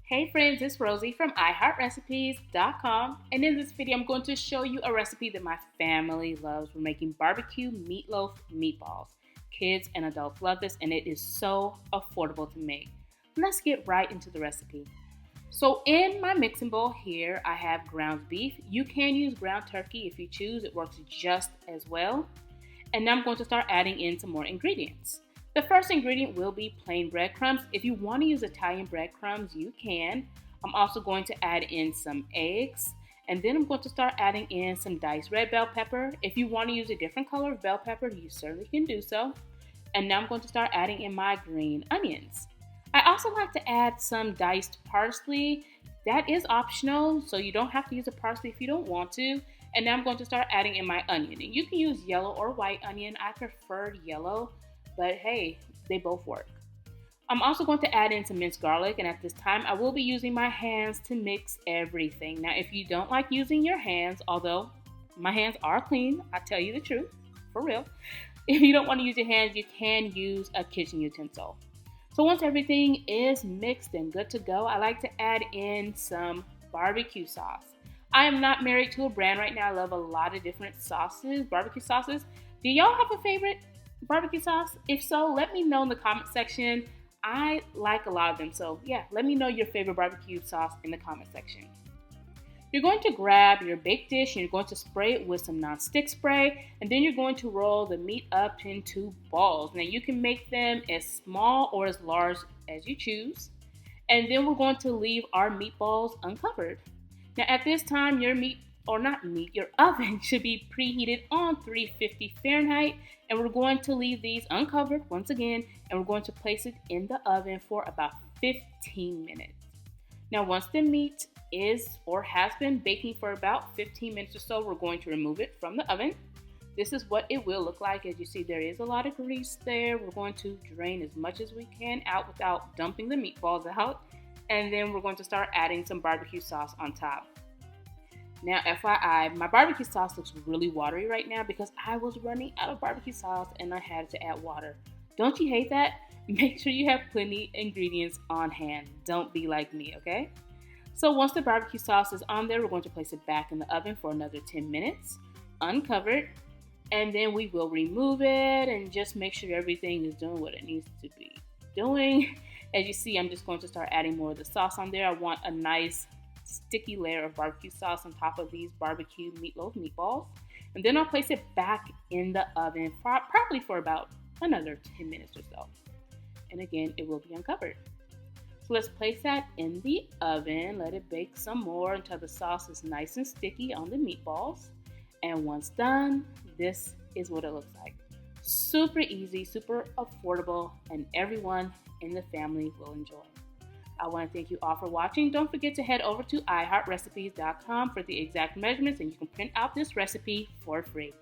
Hey friends, it's Rosie from iHeartRecipes.com, and in this video I'm going to show you a recipe that my family loves. We're making barbecue meatloaf meatballs. Kids and adults love this, and it is so affordable to make. Let's get right into the recipe. So in my mixing bowl here, I have ground beef. You can use ground turkey if you choose. It works just as well. And now I'm going to start adding in some more ingredients. The first ingredient will be plain breadcrumbs. If you want to use Italian breadcrumbs, you can. I'm also going to add in some eggs, and then I'm going to start adding in some diced red bell pepper. If you want to use a different color of bell pepper, you certainly can do so. And now I'm going to start adding in my green onions. I also like to add some diced parsley. That is optional, so you don't have to use a parsley if you don't want to. And now I'm going to start adding in my onion. And you can use yellow or white onion. I prefer yellow, but hey, they both work. I'm also going to add in some minced garlic, and at this time I will be using my hands to mix everything. Now, if you don't like using your hands, although my hands are clean, I tell you the truth, for real. If you don't want to use your hands, you can use a kitchen utensil. So once everything is mixed and good to go, I like to add in some barbecue sauce. I am not married to a brand right now. I love a lot of different sauces, barbecue sauces. Do y'all have a favorite barbecue sauce? If so, let me know in the comment section. I like a lot of them, so yeah, let me know your favorite barbecue sauce in the comment section. You're going to grab your baked dish and you're going to spray it with some nonstick spray, and then you're going to roll the meat up into balls. Now you can make them as small or as large as you choose, and then we're going to leave our meatballs uncovered. Now at this time, your oven should be preheated on 350 Fahrenheit, and we're going to leave these uncovered once again, and we're going to place it in the oven for about 15 minutes. Now once the meat is or has been baking for about 15 minutes or so, we're going to remove it from the oven. This is what it will look like. As you see, there is a lot of grease there. We're going to drain as much as we can out without dumping the meatballs out, and then we're going to start adding some barbecue sauce on top. Now, FYI, my barbecue sauce looks really watery right now because I was running out of barbecue sauce and I had to add water. Don't you hate that? Make sure you have plenty ingredients on hand. Don't be like me, okay? So once the barbecue sauce is on there, we're going to place it back in the oven for another 10 minutes, uncovered, and then we will remove it and just make sure everything is doing what it needs to be doing. As you see, I'm just going to start adding more of the sauce on there. I want a nice sticky layer of barbecue sauce on top of these barbecue meatloaf meatballs, and then I'll place it back in the oven probably for about another 10 minutes or so, and again it will be uncovered. So let's place that in the oven, let it bake some more until the sauce is nice and sticky on the meatballs, and once done, this is what it looks like. Super easy, super affordable, and everyone in the family will enjoy. I want to thank you all for watching. Don't forget to head over to iHeartRecipes.com for the exact measurements, and you can print out this recipe for free.